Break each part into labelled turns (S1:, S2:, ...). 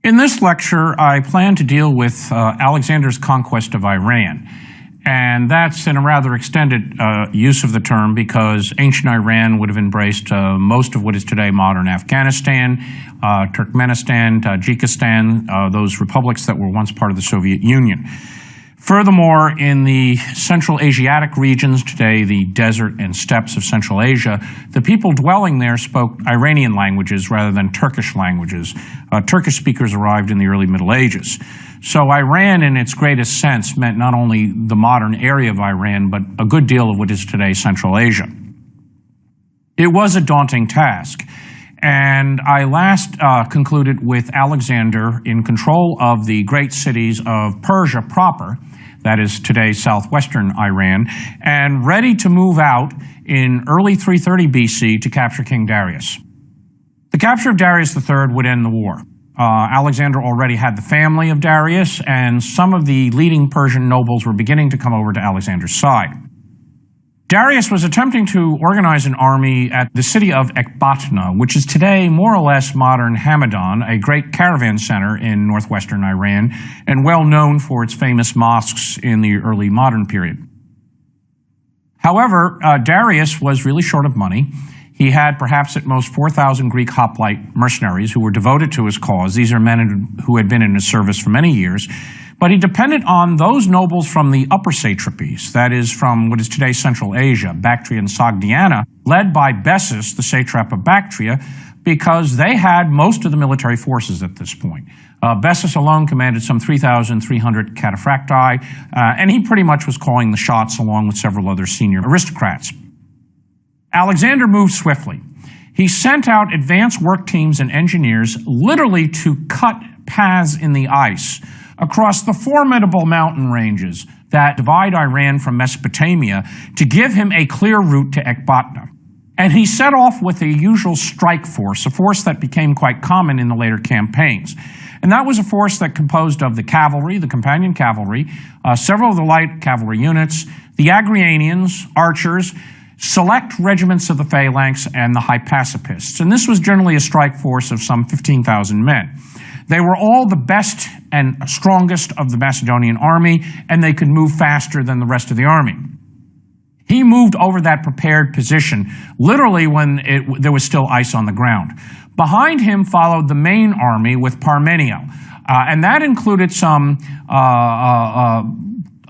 S1: In this lecture, I plan to deal with Alexander's conquest of Iran. And that's in a rather extended use of the term because ancient Iran would have embraced most of what is today modern Afghanistan, Turkmenistan, Tajikistan, those republics that were once part of the Soviet Union. Furthermore, in the Central Asiatic regions, today the desert and steppes of Central Asia, the people dwelling there spoke Iranian languages rather than Turkish languages. Turkish speakers arrived in the early Middle Ages. So Iran, in its greatest sense, meant not only the modern area of Iran, but a good deal of what is today Central Asia. It was a daunting task. And I last concluded with Alexander in control of the great cities of Persia proper, that is today southwestern Iran, and ready to move out in early 330 BC to capture King Darius. The capture of Darius III would end the war. Alexander already had the family of Darius, and some of the leading Persian nobles were beginning to come over to Alexander's side. Darius was attempting to organize an army at the city of Ecbatana, which is today more or less modern Hamadan, a great caravan center in northwestern Iran, and well known for its famous mosques in the early modern period. However, Darius was really short of money. He had perhaps at most 4,000 Greek hoplite mercenaries who were devoted to his cause. These are men who had been in his service for many years. But he depended on those nobles from the upper satrapies, that is, from what is today Central Asia, Bactria and Sogdiana, led by Bessus, the satrap of Bactria, because they had most of the military forces at this point. Bessus alone commanded some 3,300 cataphracti, and he pretty much was calling the shots along with several other senior aristocrats. Alexander moved swiftly. He sent out advanced work teams and engineers literally to cut paths in the ice across the formidable mountain ranges that divide Iran from Mesopotamia to give him a clear route to Ecbatana. And he set off with the usual strike force, a force that became quite common in the later campaigns. And that was a force that composed of the cavalry, the companion cavalry, several of the light cavalry units, the Agrianians, archers, select regiments of the phalanx, and the hypacipists. And this was generally a strike force of some 15,000 men. They were all the best and strongest of the Macedonian army, and they could move faster than the rest of the army. He moved over that prepared position, literally when there was still ice on the ground. Behind him followed the main army with Parmenio, and that included some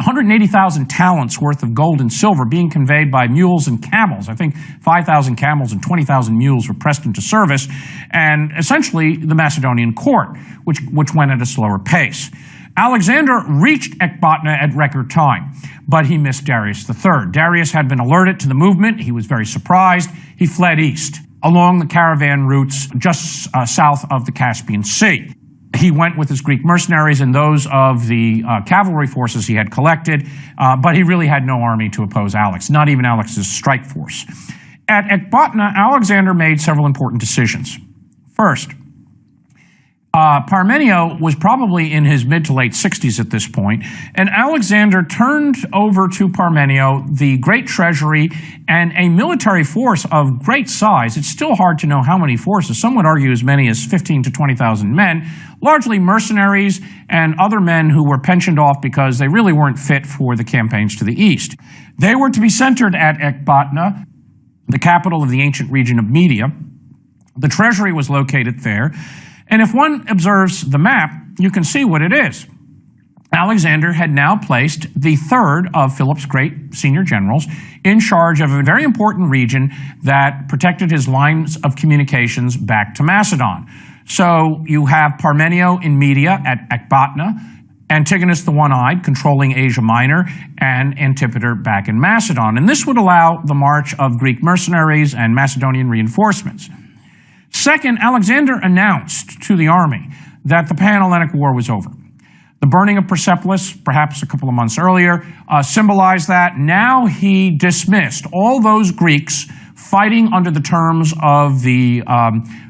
S1: 180,000 talents worth of gold and silver being conveyed by mules and camels. I think 5,000 camels and 20,000 mules were pressed into service, and essentially the Macedonian court, which went at a slower pace. Alexander reached Ecbatana at record time, but he missed Darius III. Darius had been alerted to the movement. He was very surprised. He fled east along the caravan routes just south of the Caspian Sea. He went with his Greek mercenaries and those of the cavalry forces he had collected, but he really had no army to oppose Alex, not even Alex's strike force. At Ecbatana, Alexander made several important decisions. First, Parmenio was probably in his mid to late 60s at this point, and Alexander turned over to Parmenio the great treasury and a military force of great size. It's still hard to know how many forces. Some would argue as many as 15 to 20,000 men, largely mercenaries and other men who were pensioned off because they really weren't fit for the campaigns to the east. They were to be centered at Ecbatana, the capital of the ancient region of Media. The treasury was located there. And if one observes the map, you can see what it is. Alexander had now placed the third of Philip's great senior generals in charge of a very important region that protected his lines of communications back to Macedon. So you have Parmenio in Media at Ecbatana, Antigonus the One-Eyed controlling Asia Minor, and Antipater back in Macedon. And this would allow the march of Greek mercenaries and Macedonian reinforcements. Second, Alexander announced to the army that the Pan-Hellenic War was over. The burning of Persepolis, perhaps a couple of months earlier, symbolized that. Now he dismissed all those Greeks fighting under the terms of the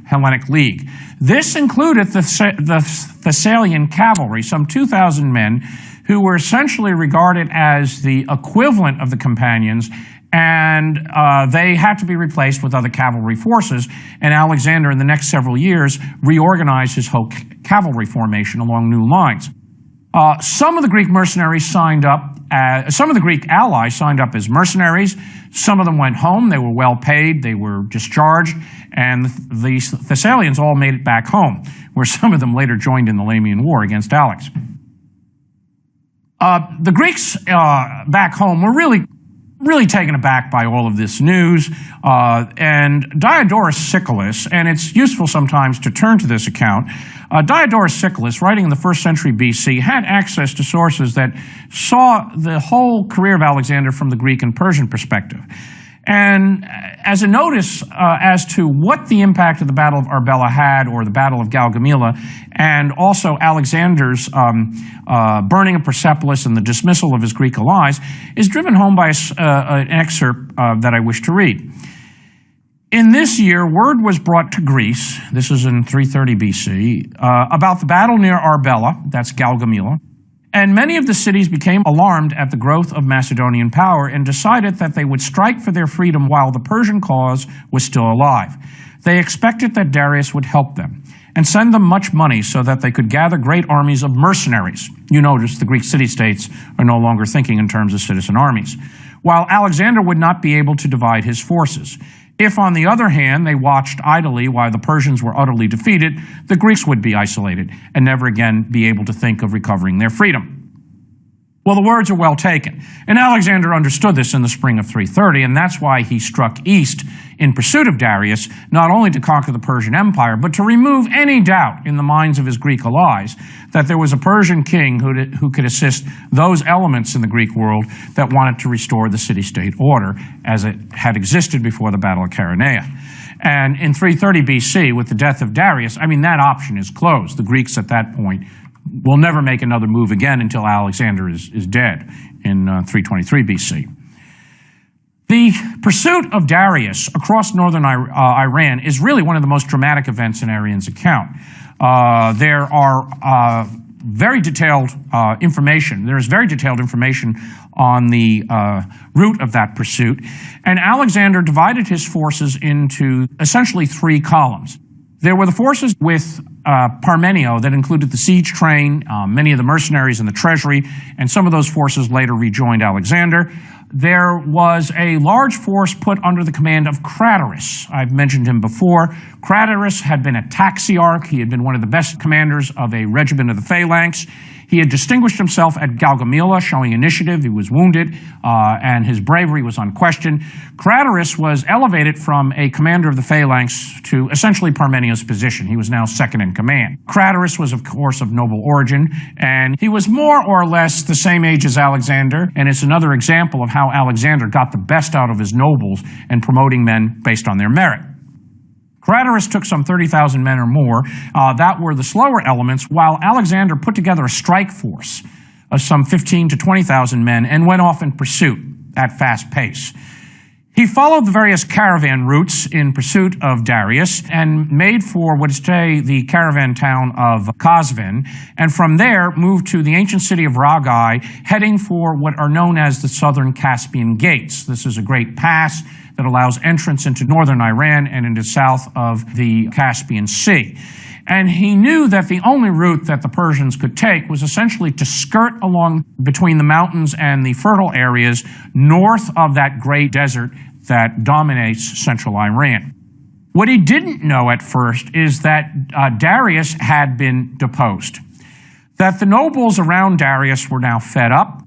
S1: Hellenic League. This included the Thessalian cavalry, some 2,000 men, who were essentially regarded as the equivalent of the companions and they had to be replaced with other cavalry forces, and Alexander in the next several years reorganized his whole cavalry formation along new lines. Some of the Greek mercenaries signed up, some of the Greek allies signed up as mercenaries. Some of them went home, they were well paid, they were discharged, and the Thessalians all made it back home, where some of them later joined in the Lamian War against Alex. The Greeks back home were really taken aback by all of this news, and Diodorus Siculus, and it's useful sometimes to turn to this account, Diodorus Siculus, writing in the 1st century BC, had access to sources that saw the whole career of Alexander from the Greek and Persian perspective. And as a notice as to what the impact of the Battle of Arbela had, or the Battle of Gaugamela, and also Alexander's burning of Persepolis and the dismissal of his Greek allies, is driven home by an excerpt that I wish to read. In this year, word was brought to Greece, this is in 330 BC, about the battle near Arbela, that's Gaugamela, and many of the cities became alarmed at the growth of Macedonian power and decided that they would strike for their freedom while the Persian cause was still alive. They expected that Darius would help them and send them much money so that they could gather great armies of mercenaries. You notice the Greek city-states are no longer thinking in terms of citizen armies, while Alexander would not be able to divide his forces. If, on the other hand, they watched idly while the Persians were utterly defeated, the Greeks would be isolated and never again be able to think of recovering their freedom. Well, the words are well taken, and Alexander understood this in the spring of 330, and that's why he struck east in pursuit of Darius, not only to conquer the Persian Empire, but to remove any doubt in the minds of his Greek allies that there was a Persian king who could assist those elements in the Greek world that wanted to restore the city-state order as it had existed before the Battle of Chaeronea. And in 330 BC, with the death of Darius, that option is closed. The Greeks at that point will never make another move again until Alexander is dead in 323 BC. The pursuit of Darius across northern Iran is really one of the most dramatic events in Arrian's account. There are very detailed information. There is very detailed information on the route of that pursuit, and Alexander divided his forces into essentially 3 columns. There were the forces with Parmenio that included the siege train, many of the mercenaries and the treasury, and some of those forces later rejoined Alexander. There was a large force put under the command of Craterus. I've mentioned him before. Craterus had been a taxiarch. He had been one of the best commanders of a regiment of the phalanx. He had distinguished himself at Gaugamela, showing initiative. He was wounded, and his bravery was unquestioned. Craterus was elevated from a commander of the phalanx to essentially Parmenio's position. He was now second in command. Craterus was, of course, of noble origin, and he was more or less the same age as Alexander, and it's another example of how Alexander got the best out of his nobles and promoting men based on their merit. Craterus took some 30,000 men or more. That were the slower elements, while Alexander put together a strike force of some 15 to 20,000 men and went off in pursuit at fast pace. He followed the various caravan routes in pursuit of Darius and made for what is today the caravan town of Kazvin, and from there moved to the ancient city of Ragai, heading for what are known as the southern Caspian Gates. This is a great pass that allows entrance into northern Iran and into south of the Caspian Sea. And he knew that the only route that the Persians could take was essentially to skirt along between the mountains and the fertile areas north of that great desert that dominates central Iran. What he didn't know at first is that Darius had been deposed, that the nobles around Darius were now fed up,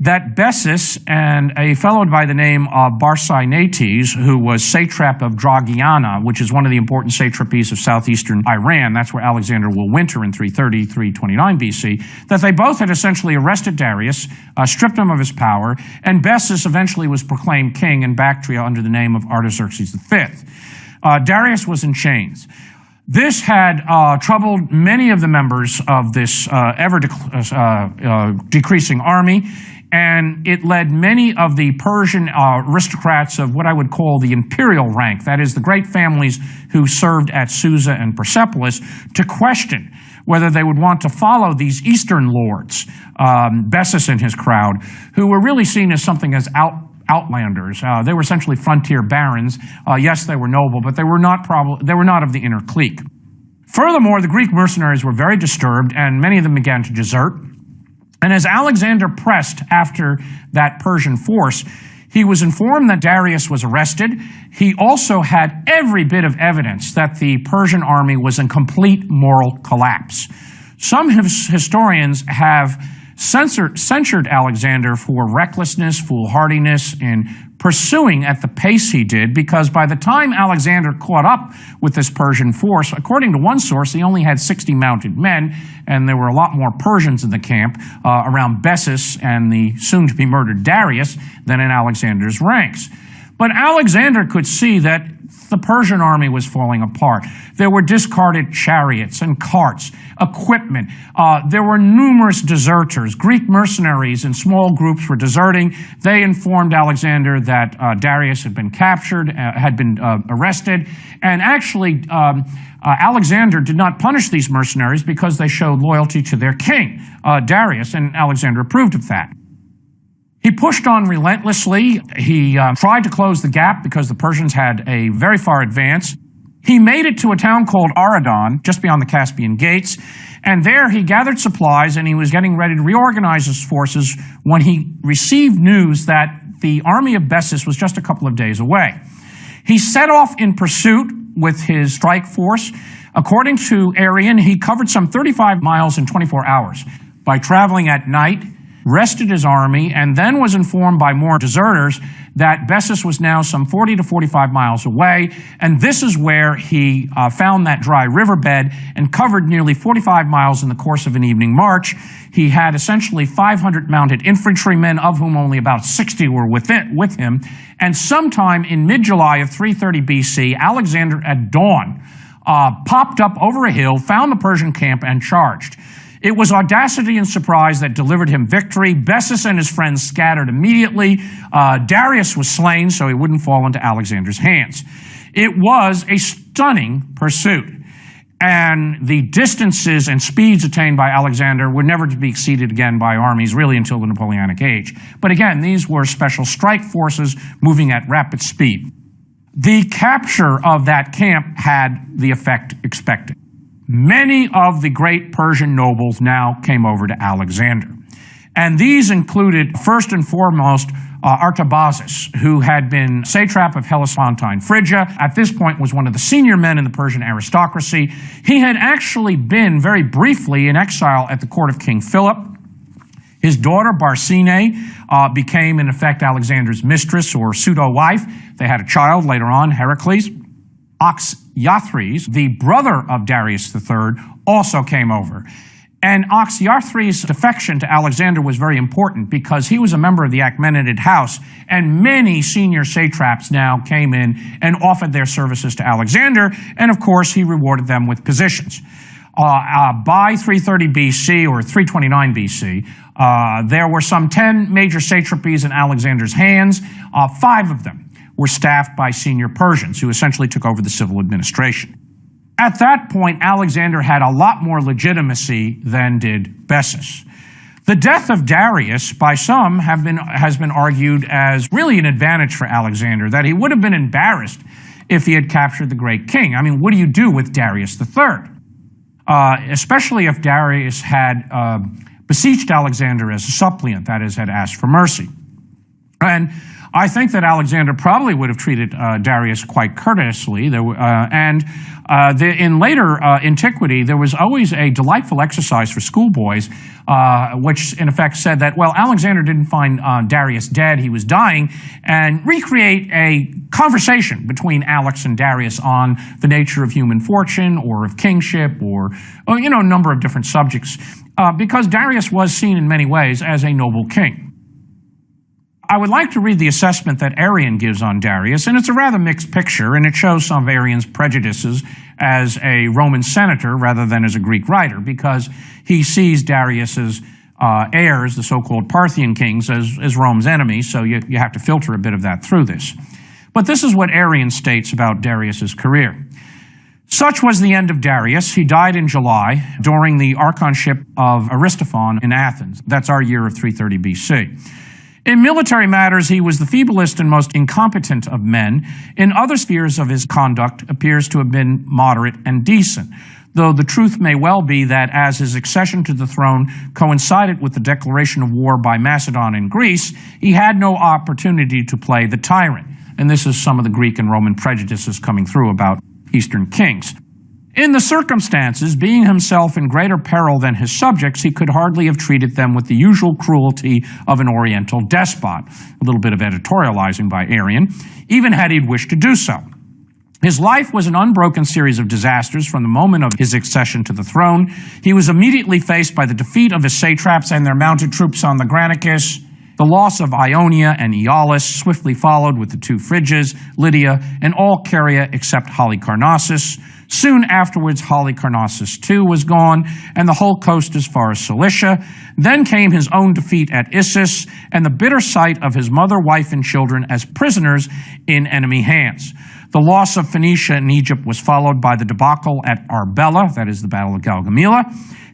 S1: that Bessus and a fellow by the name of Barsainates, who was satrap of Dragiana, which is one of the important satrapies of southeastern Iran, that's where Alexander will winter in 330, 329 BC, that they both had essentially arrested Darius, stripped him of his power, and Bessus eventually was proclaimed king in Bactria under the name of Artaxerxes V. Darius was in chains. This had troubled many of the members of this decreasing army, and it led many of the Persian aristocrats of what I would call the imperial rank, that is, the great families who served at Susa and Persepolis, to question whether they would want to follow these eastern lords, Bessus and his crowd, who were really seen as something as outlanders. They were essentially frontier barons. Yes, they were noble, but they were not of the inner clique. Furthermore, the Greek mercenaries were very disturbed, and many of them began to desert. And as Alexander pressed after that Persian force, he was informed that Darius was arrested. He also had every bit of evidence that the Persian army was in complete moral collapse. Some historians have censured Alexander for recklessness, foolhardiness in pursuing at the pace he did, because by the time Alexander caught up with this Persian force, according to one source, he only had 60 mounted men, and there were a lot more Persians in the camp around Bessus and the soon-to-be-murdered Darius than in Alexander's ranks. But Alexander could see that the Persian army was falling apart. There were discarded chariots and carts, equipment. There were numerous deserters. Greek mercenaries in small groups were deserting. They informed Alexander that Darius had been captured, had been arrested, and actually Alexander did not punish these mercenaries because they showed loyalty to their king, Darius, and Alexander approved of that. He pushed on relentlessly. He tried to close the gap because the Persians had a very far advance. He made it to a town called Aradon, just beyond the Caspian Gates, and there he gathered supplies, and he was getting ready to reorganize his forces when he received news that the army of Bessus was just a couple of days away. He set off in pursuit with his strike force. According to Arrian, he covered some 35 miles in 24 hours by traveling at night, rested his army, and then was informed by more deserters that Bessus was now some 40 to 45 miles away, and this is where he found that dry riverbed and covered nearly 45 miles in the course of an evening march. He had essentially 500 mounted infantrymen, of whom only about 60 were with him, and sometime in mid-July of 330 BC, Alexander at dawn popped up over a hill, found the Persian camp, and charged. It was audacity and surprise that delivered him victory. Bessus and his friends scattered immediately. Darius was slain so he wouldn't fall into Alexander's hands. It was a stunning pursuit, and the distances and speeds attained by Alexander were never to be exceeded again by armies really until the Napoleonic Age. But again, these were special strike forces moving at rapid speed. The capture of that camp had the effect expected. Many of the great Persian nobles now came over to Alexander. And these included, first and foremost, Artabazus, who had been satrap of Hellespontine Phrygia. At this point was one of the senior men in the Persian aristocracy. He had actually been very briefly in exile at the court of King Philip. His daughter, Barsine, became, in effect, Alexander's mistress or pseudo-wife. They had a child later on, Heracles. Oxyathres, the brother of Darius III, also came over. And Oxyathres' defection to Alexander was very important because he was a member of the Achaemenid house, and many senior satraps now came in and offered their services to Alexander, and of course he rewarded them with positions. By 330 BC or 329 BC, there were some 10 major satrapies in Alexander's hands. 5 of them were staffed by senior Persians who essentially took over the civil administration. At that point, Alexander had a lot more legitimacy than did Bessus. The death of Darius, by some, has been argued as really an advantage for Alexander, that he would have been embarrassed if he had captured the great king. I mean, what do you do with Darius III? Especially if Darius had beseeched Alexander as a suppliant, that is, had asked for mercy. And I think that Alexander probably would have treated Darius quite courteously. In later antiquity, there was always a delightful exercise for schoolboys, which in effect said that, well, Alexander didn't find Darius dead, he was dying, and recreate a conversation between Alex and Darius on the nature of human fortune or of kingship or a number of different subjects, because Darius was seen in many ways as a noble king. I would like to read the assessment that Arrian gives on Darius, and it's a rather mixed picture, and it shows some of Arrian's prejudices as a Roman senator rather than as a Greek writer, because he sees Darius's heirs, the so-called Parthian kings, as Rome's enemies, so you have to filter a bit of that through this. But this is what Arrian states about Darius's career. Such was the end of Darius. He died in July during the archonship of Aristophon in Athens. That's our year of 330 BC. In military matters, he was the feeblest and most incompetent of men. In other spheres of his conduct appears to have been moderate and decent, though the truth may well be that as his accession to the throne coincided with the declaration of war by Macedon and Greece, he had no opportunity to play the tyrant. And this is some of the Greek and Roman prejudices coming through about Eastern kings. In the circumstances, being himself in greater peril than his subjects, he could hardly have treated them with the usual cruelty of an Oriental despot. A little bit of editorializing by Arrian, even had he wished to do so. His life was an unbroken series of disasters from the moment of his accession to the throne. He was immediately faced by the defeat of his satraps and their mounted troops on the Granicus. The loss of Ionia and Aeolus swiftly followed with the two Phrygias, Lydia, and all Caria except Halicarnassus. Soon afterwards, Halicarnassus too was gone, and the whole coast as far as Cilicia. Then came his own defeat at Issus, and the bitter sight of his mother, wife, and children as prisoners in enemy hands. The loss of Phoenicia and Egypt was followed by the debacle at Arbela, that is the Battle of Gaugamela,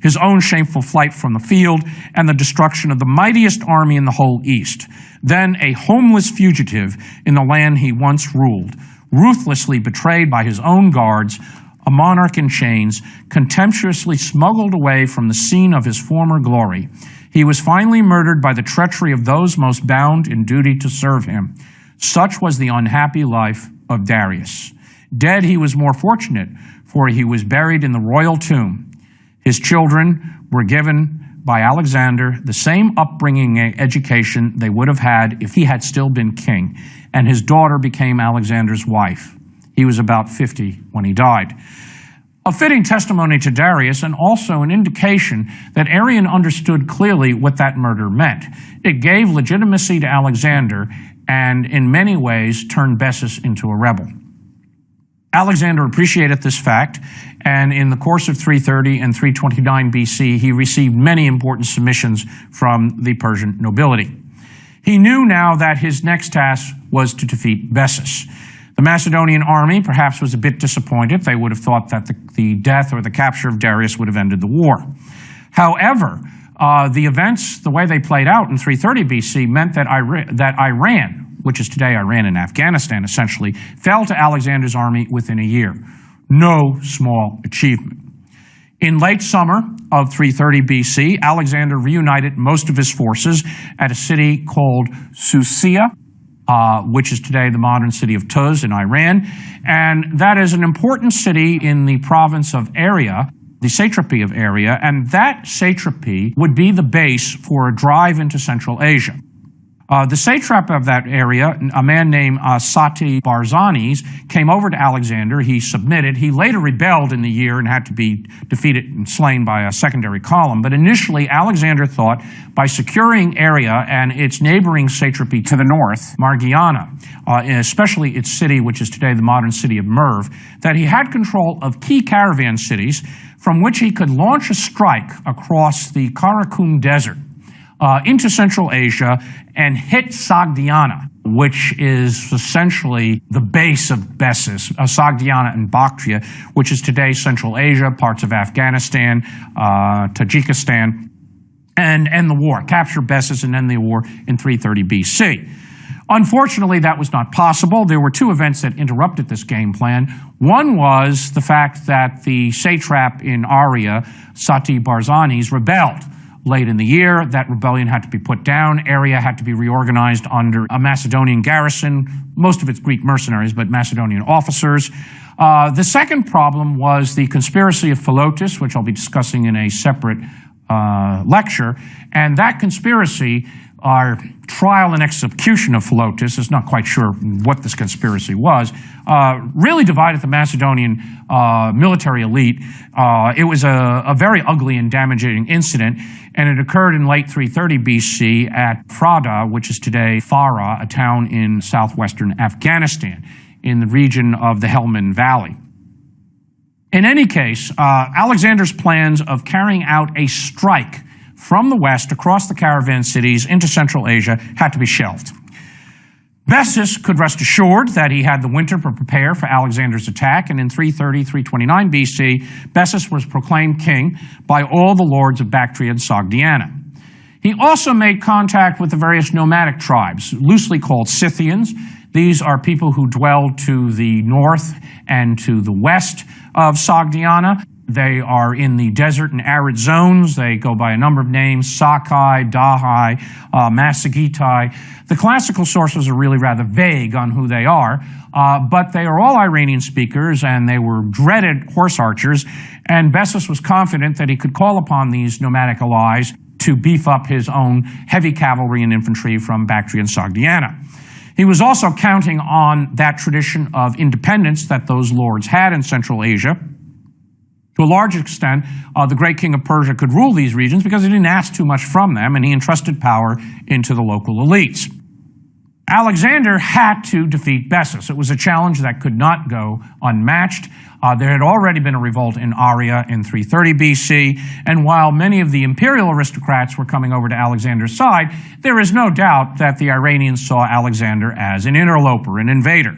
S1: his own shameful flight from the field, and the destruction of the mightiest army in the whole East. Then a homeless fugitive in the land he once ruled, ruthlessly betrayed by his own guards, a monarch in chains, contemptuously smuggled away from the scene of his former glory. He was finally murdered by the treachery of those most bound in duty to serve him. Such was the unhappy life of Darius. Dead, he was more fortunate, for he was buried in the royal tomb. His children were given by Alexander the same upbringing and education they would have had if he had still been king, and his daughter became Alexander's wife. He was about 50 when he died. A fitting testimony to Darius, and also an indication that Arrian understood clearly what that murder meant. It gave legitimacy to Alexander, and in many ways turned Bessus into a rebel. Alexander appreciated this fact, and in the course of 330 and 329 BC, he received many important submissions from the Persian nobility. He knew now that his next task was to defeat Bessus. The Macedonian army perhaps was a bit disappointed. They would have thought that the death or the capture of Darius would have ended the war. However, the events, the way they played out in 330 BC, meant that Iran, which is today Iran and Afghanistan essentially, fell to Alexander's army within a year. No small achievement. In late summer of 330 BC, Alexander reunited most of his forces at a city called Susia, which is today the modern city of Tuz in Iran. And that is an important city in the province of Aria, the satrapy of Aria, and that satrapy would be the base for a drive into Central Asia. The satrap of that area, a man named Sati Barzanes, came over to Alexander. He submitted. He later rebelled in the year and had to be defeated and slain by a secondary column. But initially, Alexander thought by securing Aria and its neighboring satrapy to the north, Margiana, especially its city, which is today the modern city of Merv, that he had control of key caravan cities from which he could launch a strike across the Karakum Desert into Central Asia and hit Sogdiana, which is essentially the base of Bessus, Sogdiana and Bactria, which is today Central Asia, parts of Afghanistan, Tajikistan, and end the war, capture Bessus and end the war in 330 BC. Unfortunately, that was not possible. There were two events that interrupted this game plan. One was the fact that the satrap in Aria, Sati Barzanes, rebelled late in the year. That rebellion had to be put down. Aria had to be reorganized under a Macedonian garrison, most of it's Greek mercenaries, but Macedonian officers. The second problem was the conspiracy of Philotas, which I'll be discussing in a separate lecture. And that conspiracy, our trial and execution of Philotas, is not quite sure what this conspiracy was, really divided the Macedonian military elite. It was a very ugly and damaging incident, and it occurred in late 330 BC at Frada, which is today Farah, a town in southwestern Afghanistan, in the region of the Helmand Valley. In any case, Alexander's plans of carrying out a strike from the west across the caravan cities into Central Asia had to be shelved. Bessus could rest assured that he had the winter to prepare for Alexander's attack, and in 330-329 BC, Bessus was proclaimed king by all the lords of Bactria and Sogdiana. He also made contact with the various nomadic tribes, loosely called Scythians. These are people who dwelled to the north and to the west of Sogdiana. They are in the desert and arid zones. They go by a number of names: Sakai, Dahai, Masagitai. The classical sources are really rather vague on who they are, but they are all Iranian speakers, and they were dreaded horse archers, and Bessus was confident that he could call upon these nomadic allies to beef up his own heavy cavalry and infantry from Bactria and Sogdiana. He was also counting on that tradition of independence that those lords had in Central Asia. To a large extent, the great king of Persia could rule these regions because he didn't ask too much from them, and he entrusted power into the local elites. Alexander had to defeat Bessus. It was a challenge that could not go unmatched. There had already been a revolt in Aria in 330 BC, and while many of the imperial aristocrats were coming over to Alexander's side, there is no doubt that the Iranians saw Alexander as an interloper, an invader.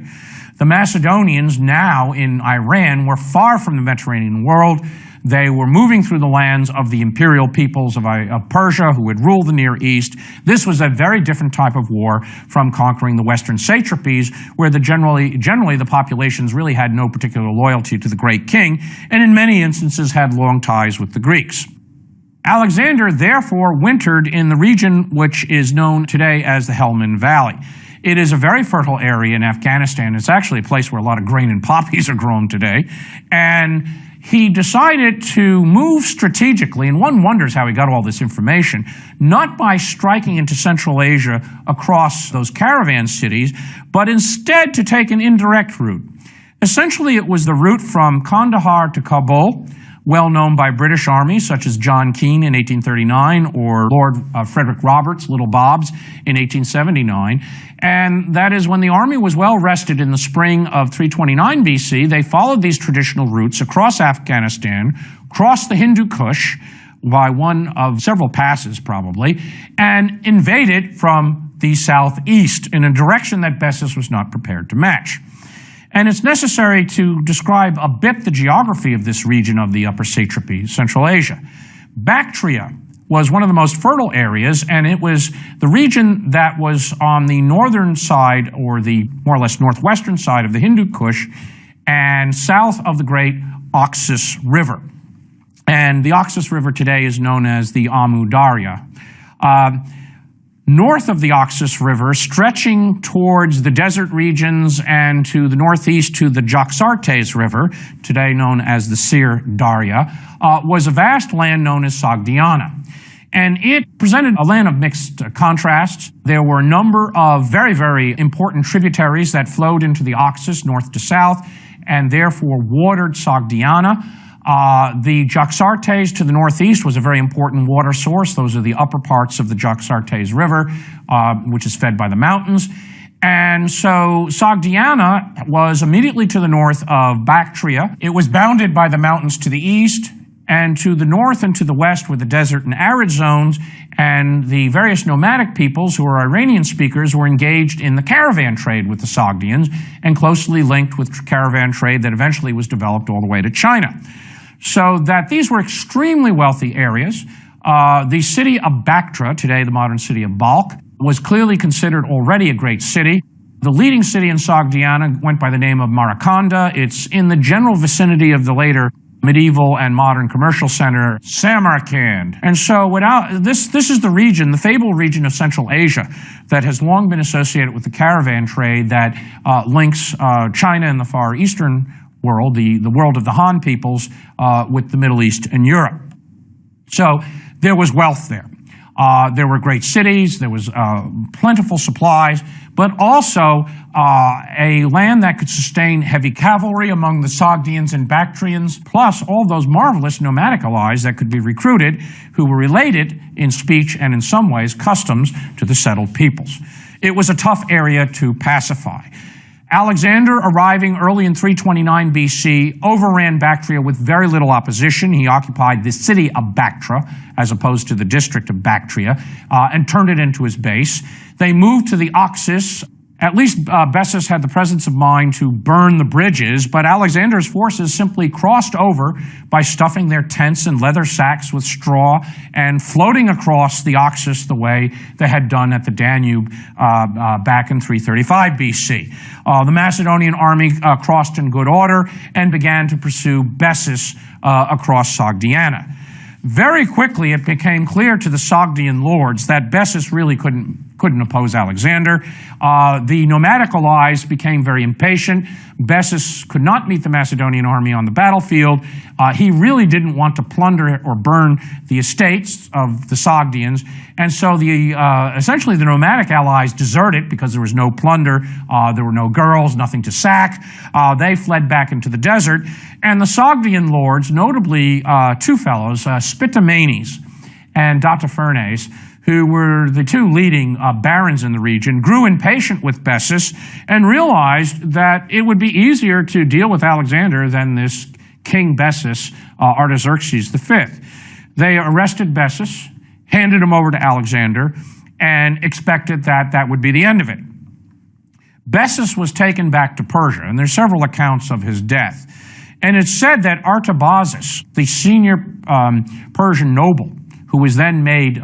S1: The Macedonians, now in Iran, were far from the Mediterranean world. They were moving through the lands of the imperial peoples of Persia, who had ruled the Near East. This was a very different type of war from conquering the western satrapies, where generally the populations really had no particular loyalty to the great king, and in many instances had long ties with the Greeks. Alexander, therefore, wintered in the region which is known today as the Helmand Valley. It is a very fertile area in Afghanistan. It's actually a place where a lot of grain and poppies are grown today. And he decided to move strategically, and one wonders how he got all this information, not by striking into Central Asia across those caravan cities, but instead to take an indirect route. Essentially, it was the route from Kandahar to Kabul, well known by British armies such as John Keane in 1839 or Lord Frederick Roberts, Little Bobs, in 1879. And that is when the army was well rested in the spring of 329 BC, they followed these traditional routes across Afghanistan, crossed the Hindu Kush by one of several passes probably, and invaded from the southeast in a direction that Bessus was not prepared to match. And it's necessary to describe a bit the geography of this region of the Upper Satrapy, Central Asia. Bactria was one of the most fertile areas, and it was the region that was on the northern side, or the more or less northwestern side of the Hindu Kush, and south of the great Oxus River. And the Oxus River today is known as the Amu Darya. North of the Oxus River, stretching towards the desert regions and to the northeast to the Jaxartes River, today known as the Sir Darya, was a vast land known as Sogdiana. And it presented a land of mixed contrasts. There were a number of very, very important tributaries that flowed into the Oxus north to south and therefore watered Sogdiana. The Jaxartes to the northeast was a very important water source. Those are the upper parts of the Jaxartes River, which is fed by the mountains. And so Sogdiana was immediately to the north of Bactria. It was bounded by the mountains to the east, and to the north and to the west were the desert and arid zones, and the various nomadic peoples who were Iranian speakers were engaged in the caravan trade with the Sogdians and closely linked with caravan trade that eventually was developed all the way to China. So that these were extremely wealthy areas. The city of Bactra, today the modern city of Balkh, was clearly considered already a great city. The leading city in Sogdiana went by the name of Marakanda. It's in the general vicinity of the later medieval and modern commercial center, Samarkand. And so this is the region, the fabled region of Central Asia that has long been associated with the caravan trade that links China and the Far Eastern world, the world of the Han peoples, with the Middle East and Europe. So there was wealth there. There were great cities, there was plentiful supplies, but also a land that could sustain heavy cavalry among the Sogdians and Bactrians, plus all those marvelous nomadic allies that could be recruited who were related in speech and in some ways customs to the settled peoples. It was a tough area to pacify. Alexander, arriving early in 329 BC, overran Bactria with very little opposition. He occupied the city of Bactra, as opposed to the district of Bactria, and turned it into his base. They moved to the Oxus, At least Bessus had the presence of mind to burn the bridges, but Alexander's forces simply crossed over by stuffing their tents in leather sacks with straw and floating across the Oxus the way they had done at the Danube back in 335 BC. The Macedonian army crossed in good order and began to pursue Bessus across Sogdiana. Very quickly, it became clear to the Sogdian lords that Bessus really couldn't oppose Alexander. The nomadic allies became very impatient. Bessus could not meet the Macedonian army on the battlefield. He really didn't want to plunder or burn the estates of the Sogdians, and so essentially the nomadic allies deserted because there was no plunder, there were no girls, nothing to sack. They fled back into the desert, and the Sogdian lords, notably two fellows, Spitamenes and Datafernes, who were the two leading barons in the region, grew impatient with Bessus and realized that it would be easier to deal with Alexander than this King Bessus, Artaxerxes V. They arrested Bessus, handed him over to Alexander, and expected that that would be the end of it. Bessus was taken back to Persia, and there's several accounts of his death. And it's said that Artabazus, the senior Persian noble, who was then made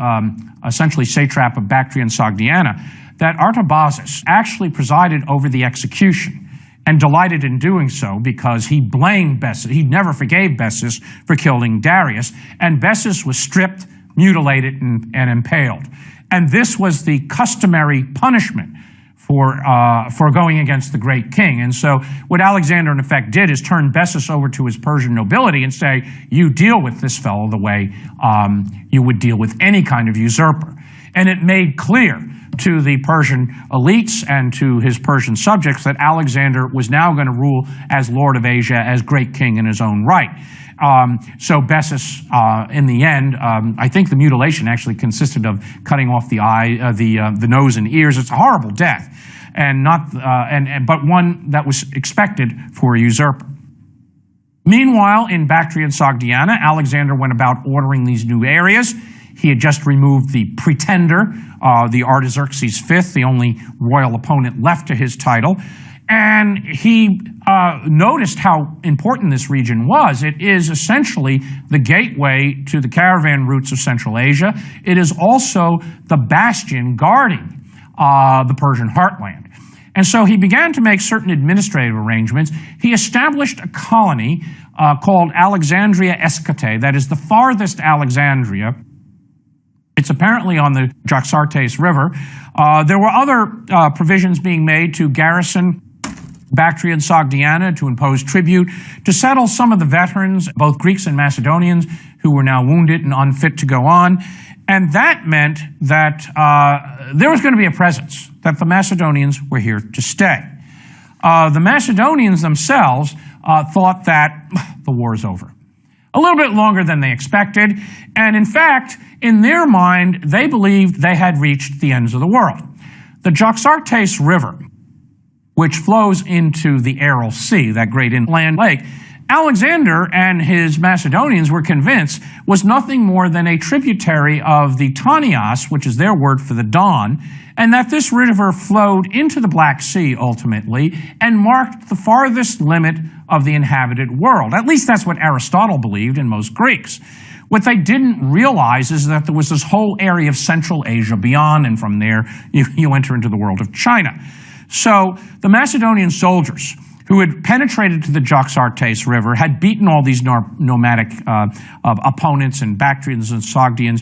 S1: essentially satrap of Bactria and Sogdiana, that Artabazus actually presided over the execution and delighted in doing so because he blamed Bessus. He never forgave Bessus for killing Darius, and Bessus was stripped, mutilated, and impaled. And this was the customary punishment for going against the great king. And so what Alexander, in effect, did is turn Bessus over to his Persian nobility and say, you deal with this fellow the way you would deal with any kind of usurper. And it made clear to the Persian elites and to his Persian subjects that Alexander was now going to rule as Lord of Asia, as great king in his own right. So Bessus, in the end, I think the mutilation actually consisted of cutting off the eye, the nose and ears. It's a horrible death, and but one that was expected for a usurper. Meanwhile, in Bactria and Sogdiana, Alexander went about ordering these new areas. He had just removed the pretender, the Artaxerxes V, the only royal opponent left to his title. And he noticed how important this region was. It is essentially the gateway to the caravan routes of Central Asia. It is also the bastion guarding the Persian heartland. And so he began to make certain administrative arrangements. He established a colony called Alexandria Escate, that is the farthest Alexandria. It's apparently on the Jaxartes River. There were other provisions being made to garrison Bactria and Sogdiana, to impose tribute, to settle some of the veterans, both Greeks and Macedonians, who were now wounded and unfit to go on. And that meant that there was going to be a presence, that the Macedonians were here to stay. The Macedonians themselves thought that the war is over. A little bit longer than they expected, and in fact, in their mind, they believed they had reached the ends of the world. The Jaxartes River, which flows into the Aral Sea, that great inland lake, Alexander and his Macedonians were convinced was nothing more than a tributary of the Tanias, which is their word for the Don, and that this river flowed into the Black Sea ultimately and marked the farthest limit of the inhabited world. At least that's what Aristotle believed and most Greeks. What they didn't realize is that there was this whole area of Central Asia beyond, and from there you enter into the world of China. So the Macedonian soldiers who had penetrated to the Jaxartes River had beaten all these nomadic opponents and Bactrians and Sogdians.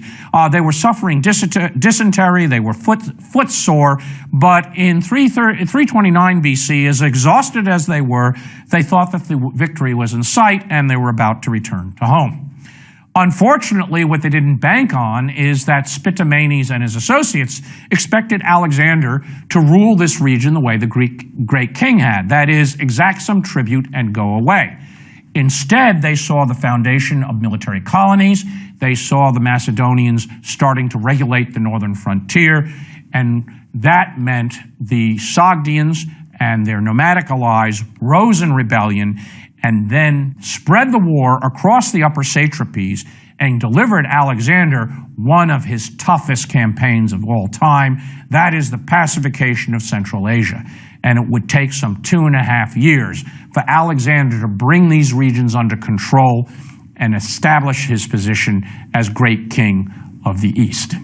S1: They were suffering dysentery, they were footsore, but in 329 BC, as exhausted as they were, they thought that the victory was in sight and they were about to return to home. Unfortunately, what they didn't bank on is that Spitamenes and his associates expected Alexander to rule this region the way the great king had, that is, exact some tribute and go away. Instead, they saw the foundation of military colonies. They saw the Macedonians starting to regulate the northern frontier, and that meant the Sogdians and their nomadic allies rose in rebellion and then spread the war across the upper satrapies and delivered Alexander one of his toughest campaigns of all time. That is the pacification of Central Asia. And it would take some 2.5 years for Alexander to bring these regions under control and establish his position as great king of the East.